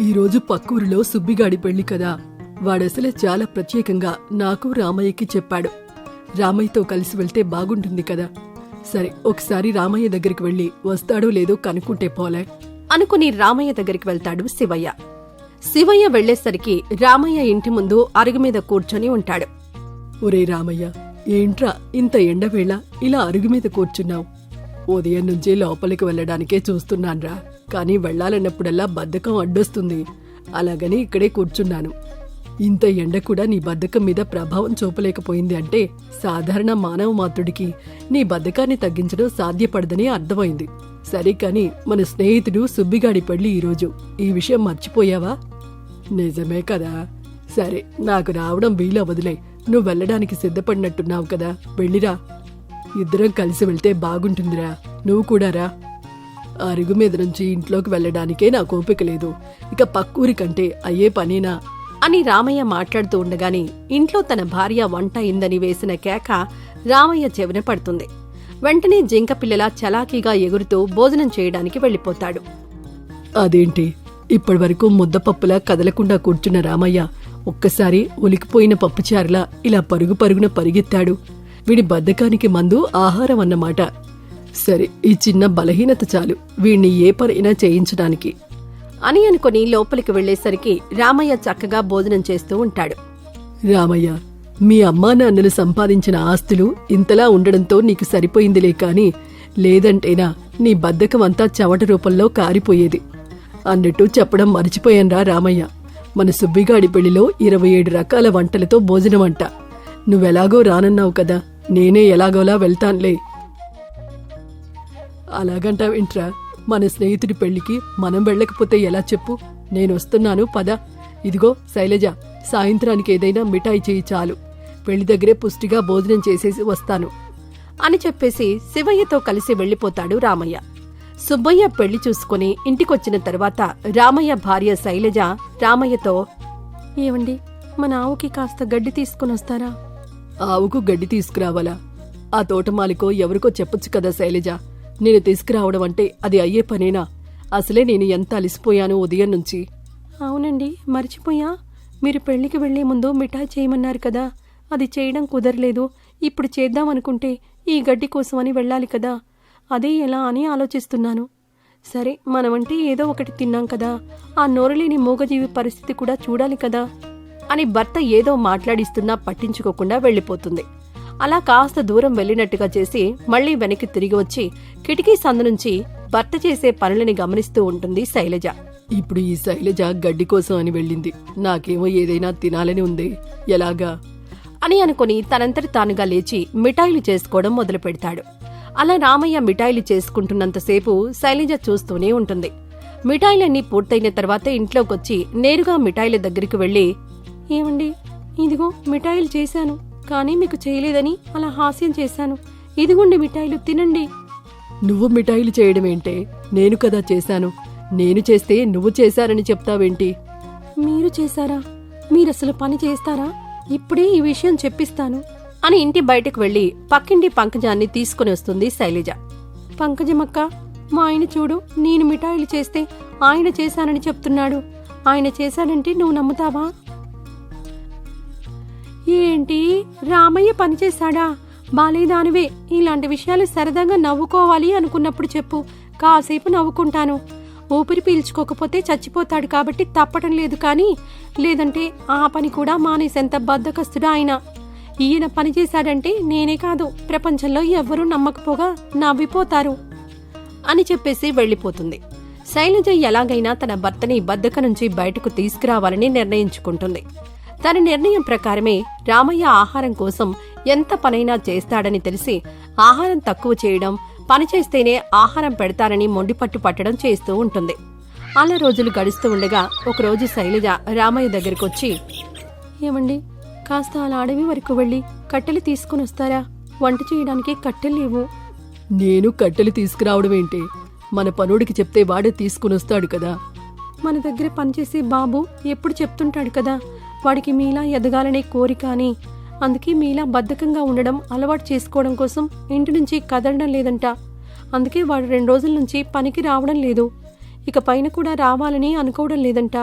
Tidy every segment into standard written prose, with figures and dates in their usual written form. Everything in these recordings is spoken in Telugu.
ఈరోజు పక్కూరిలో సుబ్బిగాడి పెళ్లి కదా. వాడసలే చాలా ప్రత్యేకంగా నాకు రామయ్యకి చెప్పాడు. రామయ్యతో కలిసి వెళ్తే బాగుంటుంది కదా. సరే, ఒకసారి రామయ్య దగ్గరికి వెళ్ళి వస్తాడో లేదో కనుక్కుంటే పోలే అనుకుని రామయ్య దగ్గరికి వెళ్తాడు శివయ్య. శివయ్య వెళ్లేసరికి రామయ్య ఇంటి ముందు అరుగు మీద కూర్చొని ఉంటాడు. ఒరే రామయ్య, ఏంట్రా ఇంత ఎండవేళ ఇలా అరుగు మీద కూర్చున్నావు? ఉదయం నుంచే లోపలికి వెళ్లడానికే చూస్తున్నాన్రా, కానీ వెళ్లాలన్నప్పుడల్లా బద్ధకం అడ్డొస్తుంది. అలాగని ఇక్కడే కూర్చున్నాను. ఇంత ఎండ కూడా నీ బద్ధకం మీద ప్రభావం చూపలేకపోయింది అంటే సాధారణ మానవ మాతృడికి నీ బద్ధకాన్ని తగ్గించడం సాధ్యపడదని అర్థమైంది. సరే కాని, మన స్నేహితుడు సుబ్బిగాడి పెళ్లి ఈరోజు. ఈ విషయం మర్చిపోయావా? నిజమే కదా. సరే, నాకు రావడం వీలవదులే. నువ్వు వెళ్ళడానికి సిద్ధపడినట్టున్నావు కదా, వెళ్ళిరా. ఇద్దరం కలిసి వెళ్తే బాగుంటుందిరా. నువ్వు కూడా రా. అరుగు మీద నుంచి ఇంట్లోకి వెళ్లడానికే నాకు ఓపిక లేదు. ఇక పక్కూరి కంటే అయ్యే పనేనా అని రామయ్య మాట్లాడుతూ ఉండగానే ఇంట్లో తన భార్య వంట అయిందని వేసిన కేక రామయ్య చెవిన పడుతుంది. వెంటనే జింక పిల్లలా చలాకీగా ఎగురుతూ భోజనం చేయడానికి వెళ్లిపోతాడు. అదేంటి, ఇప్పటివరకు ముద్దపప్పులా కదలకుండా కూర్చున్న రామయ్య ఒక్కసారి ఉలికిపోయిన పప్పుచారులా ఇలా పరుగు పరుగున పరిగెత్తాడు. వీడి బద్ధకానికి మందు ఆహారం అన్నమాట. సరే, ఈ చిన్న బలహీనత చాలు వీణ్ణి ఏ పనైనా చేయించడానికి అని అనుకుని లోపలికి వెళ్లేసరికి రామయ్య చక్కగా భోజనం చేస్తూ ఉంటాడు. రామయ్య, మీ అమ్మా నాన్నలు సంపాదించిన ఆస్తులు ఇంతలా ఉండడంతో నీకు సరిపోయిందిలే కాని, లేదంటేనా నీ బద్ధకం అంతా చెమట రూపంలో కారిపోయేది. అన్నట్టు చెప్పడం మర్చిపోయాన్రా రామయ్య, మన సుబ్బిగాడి పెళ్లిలో 27 రకాల వంటలతో భోజనమంట. నువ్వెలాగో రానన్నావు కదా, నేనే ఎలాగోలా వెళ్తాన్లే. అలాగంటావేంట్రా? మన స్నేహితుడి పెళ్లికి మనం వెళ్ళకపోతే ఎలా చెప్పు? నేనొస్తున్నాను, పద. ఇదిగో శైలజ, సాయంత్రానికి ఏదైనా మిఠాయి చేయి చాలు. పెళ్లి దగ్గరే పుష్టిగా భోజనం చేసేసి వస్తాను అని చెప్పేసి శివయ్యతో కలిసి వెళ్లిపోతాడు రామయ్య. సుబ్బయ్య పెళ్లి చూసుకుని ఇంటికొచ్చిన తర్వాత రామయ్య భార్య శైలజ రామయ్యతో, ఏవండి, మన ఆవుకి కాస్త గడ్డి తీసుకునొస్తారా? ఆవుకు గడ్డి తీసుకురావాలా? ఆ తోటమాలికో ఎవరికో చెప్పొచ్చు కదా శైలజ. నేను తీసుకురావడం అంటే అది అయ్యే పనేనా? అసలే నేను ఎంత అలిసిపోయాను ఉదయం నుంచి. అవునండి, మర్చిపోయా. మీరు పెళ్లికి వెళ్లే ముందు మిఠాయి చేయమన్నారు కదా, అది చేయడం కుదరలేదు. ఇప్పుడు చేద్దామనుకుంటే ఈ గడ్డి కోసమని వెళ్ళాలి కదా, అదే ఎలా అని ఆలోచిస్తున్నాను. సరే, మనమంటే ఏదో ఒకటి తిన్నాం కదా, ఆ నోరులేని మూగజీవి పరిస్థితి కూడా చూడాలి కదా అని భర్త ఏదో మాట్లాడిస్తున్నా పట్టించుకోకుండా వెళ్లిపోతుంది. అలా కాస్త దూరం వెళ్లినట్టుగా చేసి మళ్లీ వెనక్కి తిరిగి వచ్చి కిటికీ సందు నుంచి భర్త చేసే పనులని గమనిస్తూ ఉంటుంది శైలజ. ఇప్పుడు ఈ శైలజ గడ్డి కోసం అని వెళ్ళింది, నాకేమో ఏదైనా తినాలని ఉంది, ఎలాగా అని అనుకుని తనంతటి తానుగా లేచి మిఠాయిలు చేసుకోవడం మొదలు పెడతాడు. అలా రామయ్య మిఠాయిలు చేసుకుంటున్నంతసేపు శైలజ చూస్తూనే ఉంటుంది. మిఠాయిలన్నీ పూర్తయిన తర్వాత ఇంట్లోకొచ్చి నేరుగా మిఠాయిల దగ్గరికి వెళ్లి, ఏమండి, ఇదిగో మిఠాయిలు చేశాను, కానీ మీకు చేయలేదని అలా హాస్యం చేశాను. ఇదిగోండి మిఠాయిలు, తినండి. నువ్వు మిఠాయిలు చేయడమేంటే? నేను కదా చేశాను. నేను చేస్తే నువ్వు చేశారని చెప్తావేంటి? మీరు చేశారా? మీరసలు పని చేస్తారా? ఇప్పుడే ఈ విషయం చెప్పిస్తాను అని ఇంటి బయటకు వెళ్లి పక్కింటి పంకజాన్ని తీసుకుని వస్తుంది శైలజ. పంకజమక్క, మా ఆయన చూడు, నేను మిఠాయిలు చేస్తే ఆయన చేశానని చెప్తున్నాడు. ఆయన చేశాడంటే నువ్వు నమ్ముతావా? ఏంటి, రామయ్య పనిచేశాడా? బాలేదానివే. ఇలాంటి విషయాలు సరదాగా నవ్వుకోవాలి అనుకున్నప్పుడు చెప్పు, కాసేపు నవ్వుకుంటాను. ఊపిరి పీల్చుకోకపోతే చచ్చిపోతాడు కాబట్టి తప్పటం లేదు, కానీ లేదంటే ఆ పని కూడా మానేసెంత బద్ధకస్తుడా ఆయన. ఈయన పనిచేశాడంటే నేనే కాదు, ప్రపంచంలో ఎవ్వరూ నమ్మకపోగా నవ్విపోతారు అని చెప్పేసి వెళ్లిపోతుంది. శైలజ ఎలాగైనా తన భర్తని బద్ధక నుంచి బయటకు తీసుకురావాలని నిర్ణయించుకుంటుంది. తన నిర్ణయం ప్రకారమే రామయ్య ఆహారం కోసం ఎంత పనైనా చేస్తాడని తెలిసి ఆహారం తక్కువ చేయడం, పని చేస్తేనే ఆహారం పెడతారని మొండిపట్టు పట్టడం చేస్తూ ఉంటుంది. అలా రోజులు గడుస్తూ ఉండగా ఒకరోజు శైలజ రామయ్య దగ్గరకొచ్చి, ఏమండి, కాస్త అలా అడవి వరకు వెళ్లి కట్టెలు తీసుకుని వస్తారా? వంట చేయడానికి కట్టెలు లేవు. నేను కట్టెలు తీసుకురావడమేంటి? మన పనుడికి చెప్తే వాడే తీసుకునొస్తాడు కదా. మన దగ్గర పనిచేసే బాబు ఎప్పుడు చెప్తుంటాడు కదా, వాడికి మీలా ఎదగాలనే కోరిక అని. అందుకే మీలా బద్ధకంగా ఉండడం అలవాటు చేసుకోవడం కోసం ఇంటి నుంచి కదలడం లేదంట. అందుకే వాడు 2 రోజుల నుంచి పనికి రావడం లేదు. ఇక పైన కూడా రావాలని అనుకోవడం లేదంట.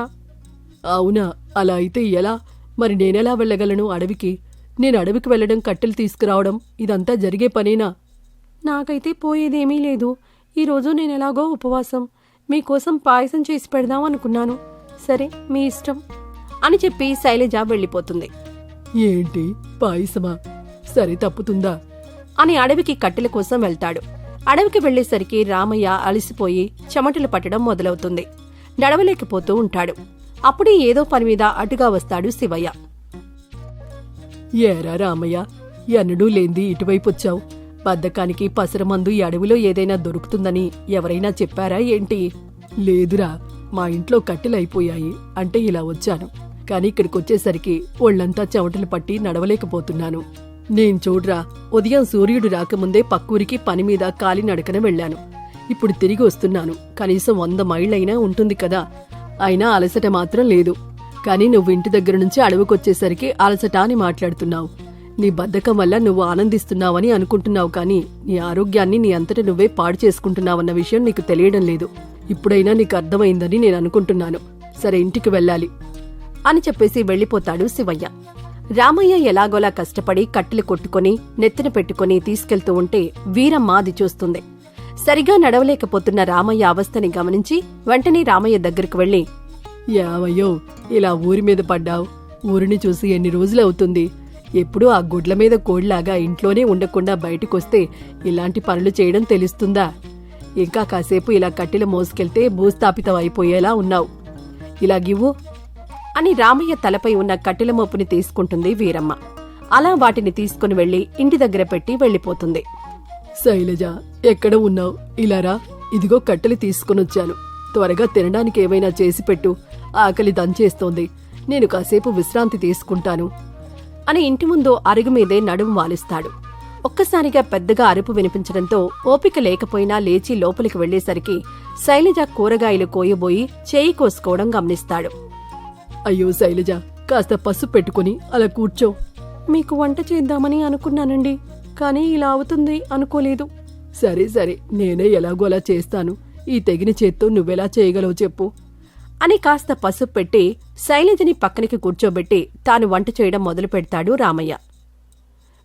అవునా? అలా అయితే ఎలా? మరి నేనెలా వెళ్ళగలను అడవికి? నేను అడవికి వెళ్ళడం, కట్టెలు తీసుకురావడం ఇదంతా జరిగే పనేనా? నాకైతే పోయేదేమీ లేదు. ఈరోజు నేనెలాగో ఉపవాసం. మీకోసం పాయసం చేసి పెడదాం అనుకున్నాను. సరే, మీ ఇష్టం అని చెప్పి శైలజ వెళ్ళిపోతుంది. ఏంటి, పాయసమా? సరే, తప్పుతుందా? అని అడవికి కట్టెల కోసం వెళ్తాడు. అడవికి వెళ్లేసరికి రామయ్య అలసిపోయి చెమటలు పట్టడం మొదలవుతుంది. నడవలేకపోతూ ఉంటాడు. అప్పుడే ఏదో పనిమీద అటుగా వస్తాడు శివయ్య. ఏరా రామయ్య, ఎన్నడూ లేంది ఇటువైపొచ్చావు? బద్ధకానికి పసరమందు ఈ అడవిలో ఏదైనా దొరుకుతుందని ఎవరైనా చెప్పారా ఏంటి? లేదురా, మా ఇంట్లో కట్టెలైపోయాయి అంటే ఇలా వచ్చాను. కాని ఇక్కడికొచ్చేసరికి ఒళ్లంతా చెమటలు పట్టి నడవలేకపోతున్నాను. నేను చూడ్రా, ఉదయం సూర్యుడు రాకముందే పక్కూరికి పనిమీద కాలినడకన వెళ్లాను. ఇప్పుడు తిరిగి వస్తున్నాను. కనీసం 100 మైళ్ళైనా ఉంటుంది కదా. అయినా అలసట మాత్రం లేదు. కాని నువ్వు ఇంటి దగ్గర నుంచి అడవికొచ్చేసరికి అలసట అని మాట్లాడుతున్నావు. నీ బద్ధకం వల్ల నువ్వు ఆనందిస్తున్నావని అనుకుంటున్నావు, కానీ నీ ఆరోగ్యాన్ని నీ అంతట నువ్వే పాడు చేసుకుంటున్నావన్న విషయం నీకు తెలియడం లేదు. ఇప్పుడైనా నీకు అర్థమైందని నేను అనుకుంటున్నాను. సరే, ఇంటికి వెళ్ళాలి అని చెప్పేసి వెళ్లిపోతాడు శివయ్య. రామయ్య ఎలాగోలా కష్టపడి కట్టెలు కొట్టుకుని నెత్తిన పెట్టుకుని తీసుకెళ్తూ ఉంటే వీరమ్మ అది చూస్తుంది. సరిగా నడవలేకపోతున్న రామయ్య అవస్థని గమనించి వెంటనే రామయ్య దగ్గరకు వెళ్లి, యావయ్యో, ఇలా ఊరి మీద పడ్డావు. ఊరిని చూసి ఎన్ని రోజులవుతుంది? ఎప్పుడూ ఆ గుడ్ల మీద కోడిలాగా ఇంట్లోనే ఉండకుండా బయటకొస్తే ఇలాంటి పనులు చేయడం తెలుస్తుందా? ఇంకా కాసేపు ఇలా కట్టెలు మోసుకెళ్తే భూస్థాపితం అయిపోయేలా ఉన్నావు. ఇలాగివ్వు అని రామయ్య తలపై ఉన్న కట్టెల మోపుని తీసుకుంటుంది వీరమ్మ. అలా వాటిని తీసుకుని వెళ్లి ఇంటి దగ్గర పెట్టి వెళ్లిపోతుంది. శైలజ, ఎక్కడ ఉన్నావు? ఇలారా, ఇదిగో కట్టెలు తీసుకునొచ్చాను. త్వరగా తినడానికి ఏమైనా చేసి పెట్టు. ఆకలి దంచేస్తోంది. నేను కాసేపు విశ్రాంతి తీసుకుంటాను అని ఇంటి ముందు అరుగు మీదే నడుము వాలిస్తాడు. ఒక్కసారిగా పెద్దగా అరుపు వినిపించడంతో ఓపిక లేకపోయినా లేచి లోపలికి వెళ్లేసరికి శైలజ కూరగాయలు కోయబోయి చేయి కోసుకోవడం గమనిస్తాడు. అయ్యో శైలజ, కాస్త పసుపు పెట్టుకుని అలా కూర్చో. మీకు వంట చేద్దామని అనుకున్నానండి, కానీ ఇలా అవుతుంది అనుకోలేదు. సరే సరే, నేనే ఎలాగోలా చేస్తాను. ఈ తెగిన చేత్తో నువ్వెలా చేయగలవు చెప్పు అని కాస్త పసుపు పెట్టి శైలజని పక్కనికి కూర్చోబెట్టి తాను వంట చేయడం మొదలు పెడతాడు రామయ్య.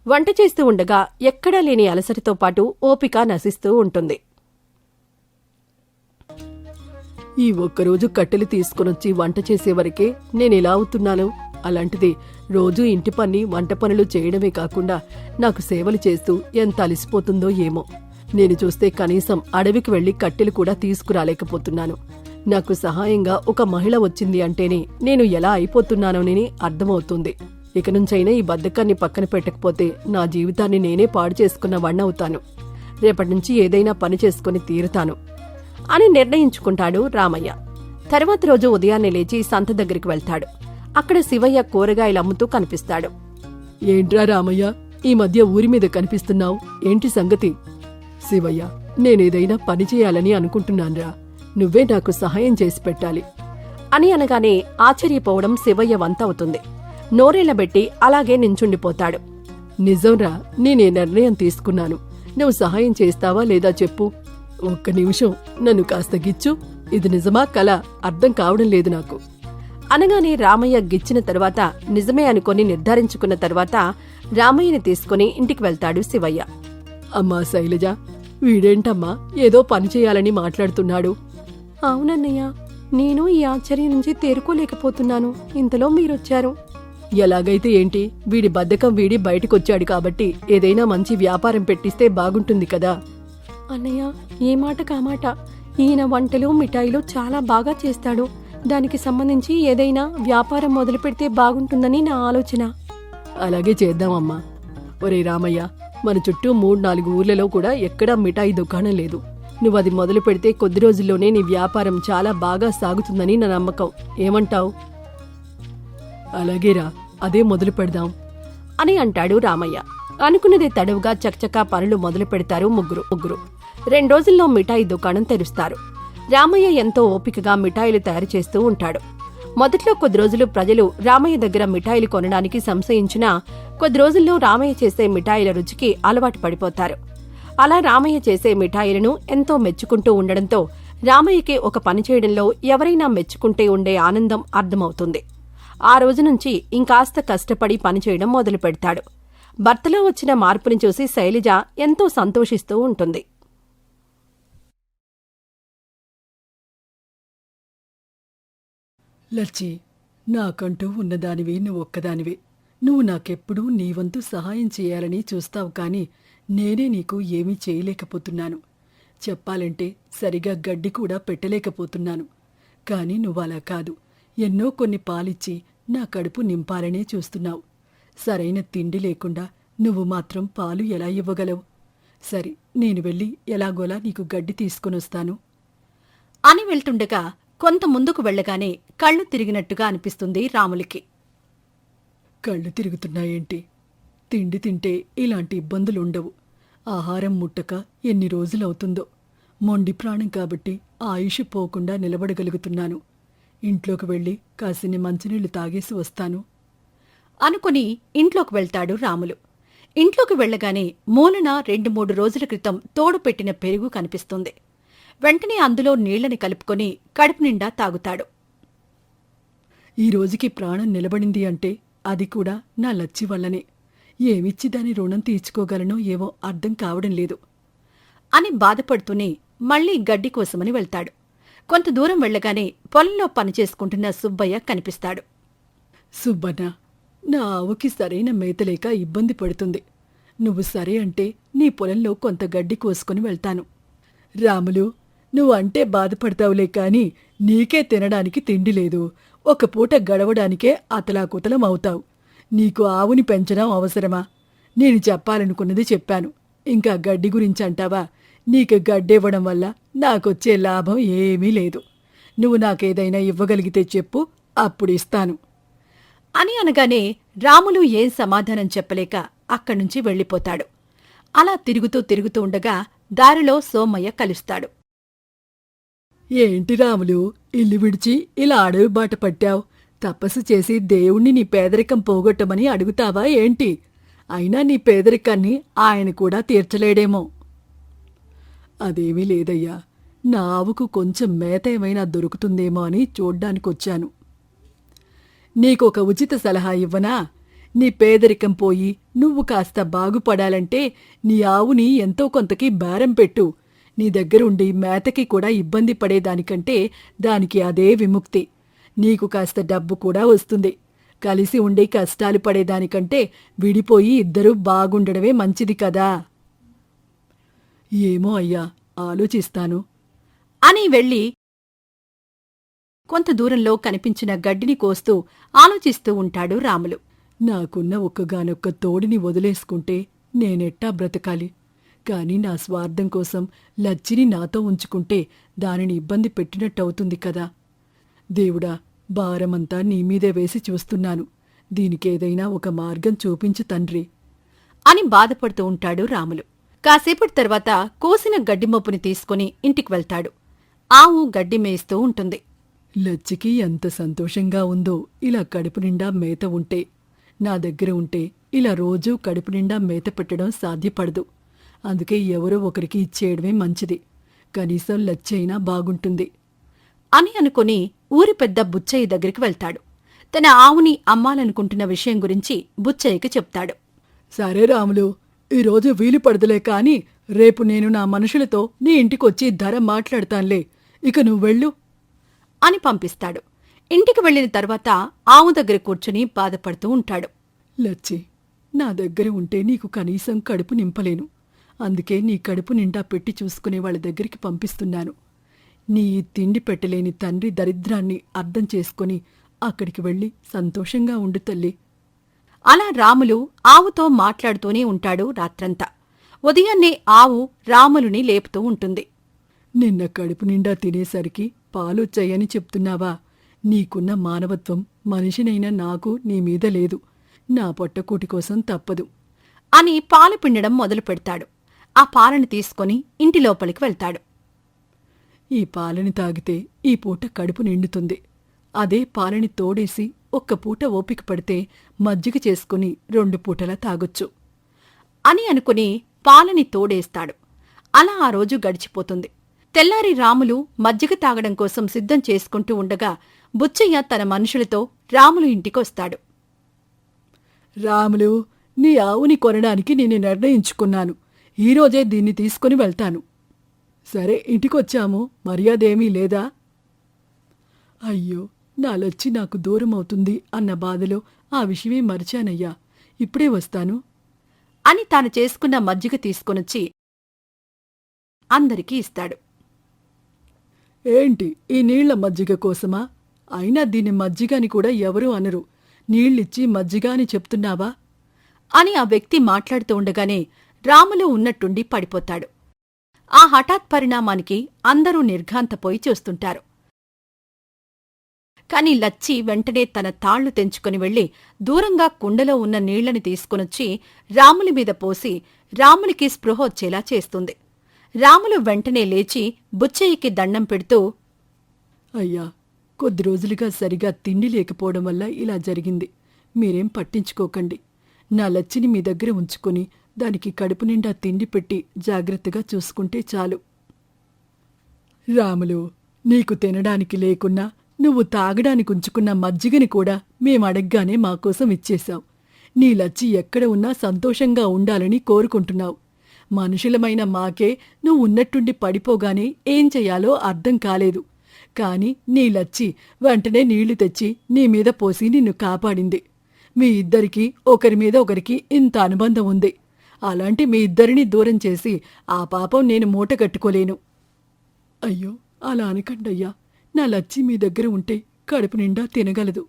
వంట చేస్తూ ఉండగా ఎక్కడా లేని అలసటతో పాటు ఓపిక నశిస్తూ ఉంటుంది. ఈ ఒక్కరోజు కట్టెలు తీసుకునొచ్చి వంట చేసేవరకే నేనెలా అవుతున్నాను? అలాంటిది రోజూ ఇంటి పని, వంట పనులు చేయడమే కాకుండా నాకు సేవలు చేస్తూ ఎంత అలసిపోతుందో ఏమో. నేను చూస్తే కనీసం అడవికి వెళ్లి కట్టెలు కూడా తీసుకురాలేకపోతున్నాను. నాకు సహాయంగా ఒక మహిళ వచ్చింది అంటేనే నేను ఎలా అయిపోతున్నానోనని అర్థమవుతుంది. ఇక నుంచైనా ఈ బద్ధకాన్ని పక్కన పెట్టకపోతే నా జీవితాన్ని నేనే పాడు చేసుకున్న వాణ్ణవుతాను. రేపటినుంచి ఏదైనా పని చేసుకుని తీరుతాను అని నిర్ణయించుకుంటాడు రామయ్య. తర్వాత రోజు ఉదయాన్నే లేచి సంత దగ్గరికి వెళ్తాడు. అక్కడ శివయ్య కూరగాయలు అమ్ముతూ కనిపిస్తాడు. ఏంట్రా రామయ్య, ఈ మధ్య ఊరి మీద కనిపిస్తున్నావు? ఏంటి సంగతి? శివయ్య, నేనేదైనా పని చేయాలని అనుకుంటున్నాన్రా. నువ్వే నాకు సహాయం చేసి పెట్టాలి అని అనగానే ఆశ్చర్యపోవడం శివయ్య వంతవుతుంది. నోరేళ్లబెట్టి అలాగే నించుండిపోతాడు. నిజంరా, నేనే నిర్ణయం తీసుకున్నాను. నువ్వు సహాయం చేస్తావా లేదా చెప్పు. ఒక్క నిమిషం నన్ను కాస్త గిచ్చు. ఇది నిజమా కల అర్థం కావడం లేదు నాకు అనగానే రామయ్య గిచ్చిన తర్వాత నిజమే అనుకొని నిర్ధారించుకున్న తర్వాత రామయ్యని తీసుకుని ఇంటికి వెళ్తాడు శివయ్య. అమ్మా శైలజ, వీడేంటమ్మా ఏదో పని చేయాలని మాట్లాడుతున్నాడు? అవునన్నయ్య, నేను ఈ ఆశ్చర్యం నుంచి తేరుకోలేకపోతున్నాను. ఇంతలో మీరొచ్చారు. ఎలాగైతే ఏంటి, వీడి బద్ధకం వీడి బయటకొచ్చాడు కాబట్టి ఏదైనా మంచి వ్యాపారం పెట్టిస్తే బాగుంటుంది కదా. అన్నయ్య, ఏ మాట కామాట, ఈయన వంటలు మిఠాయిలు చాలా బాగా చేస్తాడు. దానికి సంబంధించి ఏదైనా వ్యాపారం మొదలు పెడితే బాగుంటుందని నా ఆలోచన. అలాగే చేద్దామమ్మా. ఒరే రామయ్య, మన చుట్టూ 3-4 ఊర్లలో కూడా ఎక్కడా మిఠాయి దుకాణం లేదు. నువ్వది మొదలు పెడితే కొద్ది రోజుల్లోనే నీ వ్యాపారం చాలా బాగా సాగుతుందని నా నమ్మకం. ఏమంటావు? అలాగేరా, అదే మొదలు పెడదాం అని అంటాడు రామయ్య. అనుకున్నదే తడవుగా చకచకా పనులు మొదలు పెడతారు ముగ్గురు. 2 రోజుల్లో మిఠాయి దుకాణం తెరుస్తారు. రామయ్య ఎంతో ఓపికగా మిఠాయిలు తయారు చేస్తూ ఉంటాడు. మొదట్లో కొద్ది రోజులు ప్రజలు రామయ్య దగ్గర మిఠాయిలు కొనడానికి సంశయించినా కొద్ది రోజుల్లో రామయ్య చేసే మిఠాయిల రుచికి అలవాటు పడిపోతారు. అలా రామయ్య చేసే మిఠాయిలను ఎంతో మెచ్చుకుంటూ ఉండడంతో రామయ్యకి ఒక పని చేయడంలో ఎవరైనా మెచ్చుకుంటే ఉండే ఆనందం అర్థమవుతుంది. ఆ రోజు నుంచి ఇంకాస్త కష్టపడి పనిచేయడం మొదలు పెడతాడు. భర్తలో వచ్చిన మార్పుని చూసి శైలజ ఎంతో సంతోషిస్తూ ఉంటుంది. లచ్చి, నాకంటూ ఉన్నదానివి నువ్వొక్కదానివే. నువ్వు నాకెప్పుడూ నీ వంతు సహాయం చేయాలని చూస్తావు, కానీ నేనే నీకు ఏమీ చేయలేకపోతున్నాను. చెప్పాలంటే సరిగా గడ్డి కూడా పెట్టలేకపోతున్నాను. కానీ నువ్వలా కాదు, ఎన్నో కొన్ని పాలిచ్చి నా కడుపు నింపాలనే చూస్తున్నావు. సరైన తిండి లేకుండా నువ్వు మాత్రం పాలు ఎలా ఇవ్వగలవు? సరే, నేను వెళ్ళి ఎలాగోలా నీకు గడ్డి తీసుకొనొస్తాను అని వెళ్తుండగా కొంత ముందుకు వెళ్లగానే కళ్ళు తిరిగినట్టుగా అనిపిస్తుంది రాములికి. కళ్ళు తిరుగుతున్నాయేంటి? తిండి తింటే ఇలాంటి ఇబ్బందులుండవు. ఆహారం ముట్టక ఎన్ని రోజులవుతుందో. మొండి ప్రాణం కాబట్టి ఆయుష్ పోకుండా నిలబడగలుగుతున్నాను. ఇంట్లోకి వెళ్ళి కాసిన్ని మంచినీళ్లు తాగేసి వస్తాను అనుకుని ఇంట్లోకి వెళ్తాడు రాములు. ఇంట్లోకి వెళ్లగానే మూలన 2-3 రోజుల క్రితం తోడు పెట్టిన పెరుగు కనిపిస్తుంది. వెంటనే అందులో నీళ్లని కలుపుకొని కడుపు నిండా తాగుతాడు. ఈ రోజుకి ప్రాణం నిలబడింది అంటే అది కూడా నా లచ్చి వల్లనే. ఏమిచ్చి దాని రుణం తీర్చుకోగలనో ఏవో అర్థం కావడం లేదు అని బాధపడుతూనే మళ్లీ గడ్డి కోసమని వెళ్తాడు. కొంత దూరం వెళ్లగానే పొలంలో పనిచేసుకుంటున్న సుబ్బయ్య కనిపిస్తాడు. సుబ్బన్న, నా ఆవుకి సరైన మేతలేక ఇబ్బంది పడుతుంది. నువ్వు సరే అంటే నీ పొలంలో కొంత గడ్డి కోసుకుని వెళ్తాను. రాములు, నువ్వు అంటే బాధపడతావులే కాని నీకే తినడానికి తిండి లేదు. ఒక పూట గడవడానికే అతలాకుతలం అవుతావు. నీకు ఆవుని పెంచడం అవసరమా? నేను చెప్పాలనుకున్నది చెప్పాను. ఇంకా గడ్డి గురించి అంటావా? నీకు గడ్డివ్వడం వల్ల నాకొచ్చే లాభం ఏమీ లేదు. నువ్వు నాకేదైనా ఇవ్వగలిగితే చెప్పు, అప్పుడు ఇస్తాను అని అనగానే రాములు ఏం సమాధానం చెప్పలేక అక్కడ్నుంచి వెళ్ళిపోతాడు. అలా తిరుగుతూ ఉండగా దారిలో సోమయ్య కలుస్తాడు. ఏంటి రాములు, ఇల్లు విడిచి ఇలా అడవి బాట పట్టావు? తపస్సు చేసి దేవుణ్ణి నీ పేదరికం పోగొట్టమని అడుగుతావా ఏంటి? అయినా నీ పేదరికాన్ని ఆయన కూడా తీర్చలేడేమో. అదేమీ లేదయ్యా, నా ఆవుకు కొంచెం మేత ఏమైనా దొరుకుతుందేమో అని చూడ్డానికొచ్చాను. నీకొక ఉచిత సలహా ఇవ్వనా? నీ పేదరికం పోయి నువ్వు కాస్త బాగుపడాలంటే నీ ఆవుని ఎంతో కొంతకి బేరం పెట్టు. నీ దగ్గరుండి మేతకి కూడా ఇబ్బంది పడేదానికంటే దానికి అదే విముక్తి. నీకు కాస్త డబ్బు కూడా వస్తుంది. కలిసి ఉండి కష్టాలు పడేదానికంటే విడిపోయి ఇద్దరూ బాగుండడమే మంచిది కదా. ఏమో అయ్యా, ఆలోచిస్తాను అని వెళ్ళి కొంత దూరంలో కనిపించిన గడ్డిని కోస్తూ ఆలోచిస్తూ ఉంటాడు రాములు. నాకున్న ఒక్కగానొక్క తోడిని వదిలేసుకుంటే నేనెట్టా బ్రతకాలి? కాని నా స్వార్థం కోసం లచ్చిని నాతో ఉంచుకుంటే దానిని ఇబ్బంది పెట్టినట్టవుతుంది కదా. దేవుడా, భారమంతా నీమీదే వేసి చూస్తున్నాను. దీనికేదైనా ఒక మార్గం చూపించు తండ్రి అని బాధపడుతూ ఉంటాడు రాములు. కాసేపటి తర్వాత కోసిన గడ్డిమొప్పుని తీసుకుని ఇంటికి వెళ్తాడు. ఆవు గడ్డి మేస్తూ ఉంటుంది. లచ్చికి ఎంత సంతోషంగా ఉందో ఇలా కడుపు నిండా మేత ఉంటే. నా దగ్గర ఉంటే ఇలా రోజూ కడుపు నిండా మేత పెట్టడం సాధ్యపడదు. అందుకే ఎవరో ఒకరికి ఇచ్చేయడమే మంచిది. కనీసం లచ్చైనా బాగుంటుంది అని అనుకుని ఊరి పెద్ద బుచ్చయ్య దగ్గరికి వెళ్తాడు. తన ఆవుని అమ్మాలనుకుంటున్న విషయం గురించి బుచ్చయ్యకి చెప్తాడు. సరే రాములు, ఈరోజు వీలు పడదులే కాని రేపు నేను నా మనుషులతో నీ ఇంటికొచ్చి ధర మాట్లాడతాన్లే. ఇక నువ్వు వెళ్ళు అని పంపిస్తాడు. ఇంటికి వెళ్లిన తర్వాత ఆవు దగ్గర కూర్చుని బాధపడుతూ ఉంటాడు. లచ్చి, నా దగ్గర ఉంటే నీకు కనీసం కడుపు నింపలేను. అందుకే నీ కడుపు నిండా పెట్టి చూసుకునే వాళ్ళ దగ్గరికి పంపిస్తున్నాను. నీ తిండి పెట్టలేని తండ్రి దరిద్రాన్ని అర్థం చేసుకుని అక్కడికి వెళ్ళి సంతోషంగా ఉండు తల్లి. అలా రాములు ఆవుతో మాట్లాడుతూనే ఉంటాడు రాత్రంతా. ఉదయాన్నే ఆవు రాములుని లేపుతూ ఉంటుంది. నిన్న కడుపు నిండా తినేసరికి పాలొచ్చాయని చెప్తున్నావా? నీకున్న మానవత్వం మనిషినైనా నాకు నీమీద లేదు. నా పొట్టకూటి కోసం తప్పదు అని పాలు పిండడం మొదలు పెడతాడు. ఆ పాలను తీసుకుని ఇంటి లోపలికి వెళ్తాడు. ఈ పాలని తాగితే ఈ పూట కడుపు నిండుతుంది. అదే పాలని తోడేసి ఒక్క పూట ఓపిక పడితే మజ్జిగ చేసుకుని 2 పూటలా తాగొచ్చు అని అనుకుని పాలని తోడేస్తాడు. అలా ఆ రోజు గడిచిపోతుంది. తెల్లారి రాములు మజ్జిగ తాగడం కోసం సిద్ధం చేసుకుంటూ ఉండగా బుచ్చయ్య తన మనుషులతో రాములు ఇంటికొస్తాడు. రాములు, నీ ఆవుని కొనడానికి నేను నిర్ణయించుకున్నాను. ఈరోజే దీన్ని తీసుకుని వెళ్తాను. సరే, ఇంటికొచ్చాము, మర్యాదేమీ లేదా? అయ్యో, నా లచ్చి నాకు దూరం అవుతుంది అన్న బాధలో ఆ విషయమే మరిచానయ్యా. ఇప్పుడే వస్తాను అని తాను చేసుకున్న మజ్జిగ తీసుకొనొచ్చి అందరికీ ఇస్తాడు. ఏంటి, ఈ నీళ్ల మజ్జిగ కోసమా? అయినా దీన్ని మజ్జిగ అని కూడా ఎవరూ అనరు. నీళ్ళిచ్చి మజ్జిగ అని చెప్తున్నావా? అని ఆ వ్యక్తి మాట్లాడుతూ ఉండగానే రాములు ఉన్నట్టుండి పడిపోతాడు. ఆ హఠాత్ పరిణామానికి అందరూ నిర్ఘాంతపోయి చూస్తుంటారు. కాని లచ్చి వెంటనే తన తాళ్లు తెంచుకుని వెళ్లి దూరంగా కుండలో ఉన్న నీళ్లని తీసుకునొచ్చి రాములి మీద పోసి రాములికి స్పృహ వచ్చేలా చేస్తుంది. రాములు వెంటనే లేచి బుచ్చయ్యకి దండం పెడుతూ, అయ్యా, కొద్ది రోజులుగా సరిగా తిండి లేకపోవడం వల్ల ఇలా జరిగింది. మీరేం పట్టించుకోకండి. నా లచ్చిని మీ దగ్గర ఉంచుకుని దానికి కడుపు నిండా తిండి పెట్టి జాగ్రత్తగా చూసుకుంటే చాలు. రాములు, నీకు తినడానికి లేకున్నా నువ్వు తాగడానికి ఉంచుకున్న మజ్జిగని కూడా మేమడగ్గానే మాకోసం ఇచ్చేశావు. నీ లచ్చి ఎక్కడ ఉన్నా సంతోషంగా ఉండాలని కోరుకుంటున్నావు. మనుషులమైన మాకే నువ్వు ఉన్నట్టుండి పడిపోగానే ఏం చెయ్యాలో అర్థం కాలేదు. కాని నీ లచ్చి వెంటనే నీళ్లు తెచ్చి నీ మీద పోసి నిన్ను కాపాడింది. మీ ఇద్దరికీ ఒకరి మీద ఒకరికి ఇంత అనుబంధం ఉంది. అలాంటి మీ ఇద్దరినీ దూరం చేసి ఆ పాపం నేను మూట కట్టుకోలేను. అయ్యో, అలా అనకండయ్యా. నా లచ్చి మీ దగ్గర ఉంటే కడుపు నిండా తినగలదు.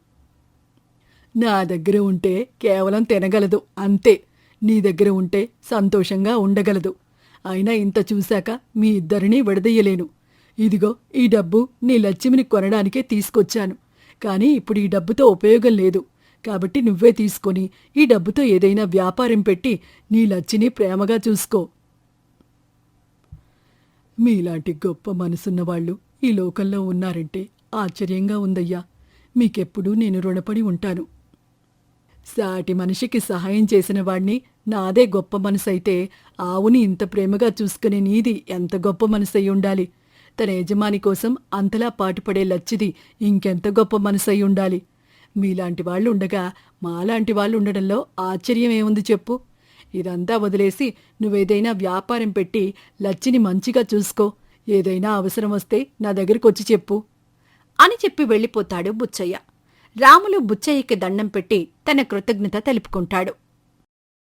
నా దగ్గర ఉంటే కేవలం తినగలదు, అంతే. నీ దగ్గర ఉంటే సంతోషంగా ఉండగలదు. అయినా ఇంత చూశాక మీ ఇద్దరినీ విడదయ్యలేను. ఇదిగో, ఈ డబ్బు నీ లచ్చిమిని కొనడానికే తీసుకొచ్చాను. కాని ఇప్పుడు ఈ డబ్బుతో ఉపయోగం లేదు. కాబట్టి నువ్వే తీసుకొని ఈ డబ్బుతో ఏదైనా వ్యాపారం పెట్టి నీ లచ్చిని ప్రేమగా చూసుకో. మీలాంటి గొప్ప మనసున్నవాళ్లు ఈ లోకంలో ఉన్నారంటే ఆశ్చర్యంగా ఉందయ్యా. మీకెప్పుడూ నేను రుణపడి ఉంటాను. సాటి మనిషికి సహాయం చేసిన వాణ్ణి నాదే గొప్ప మనసైతే ఆవుని ఇంత ప్రేమగా చూసుకునే నీది ఎంత గొప్ప మనసై ఉండాలి. తన యజమాని కోసం అంతలా పాటుపడే లచ్చిది ఇంకెంత గొప్ప మనసై ఉండాలి. మీలాంటి వాళ్ళుండగా మాలాంటి వాళ్ళుండడంలో ఆశ్చర్యమేముంది చెప్పు. ఇదంతా వదిలేసి నువ్వేదైనా వ్యాపారం పెట్టి లచ్చిని మంచిగా చూసుకో. ఏదైనా అవసరం వస్తే నా దగ్గరకొచ్చి చెప్పు అని చెప్పి వెళ్ళిపోతాడు బుచ్చయ్య. రాములు బుచ్చయ్యకి దండం పెట్టి తన కృతజ్ఞత తెలుపుకుంటాడు.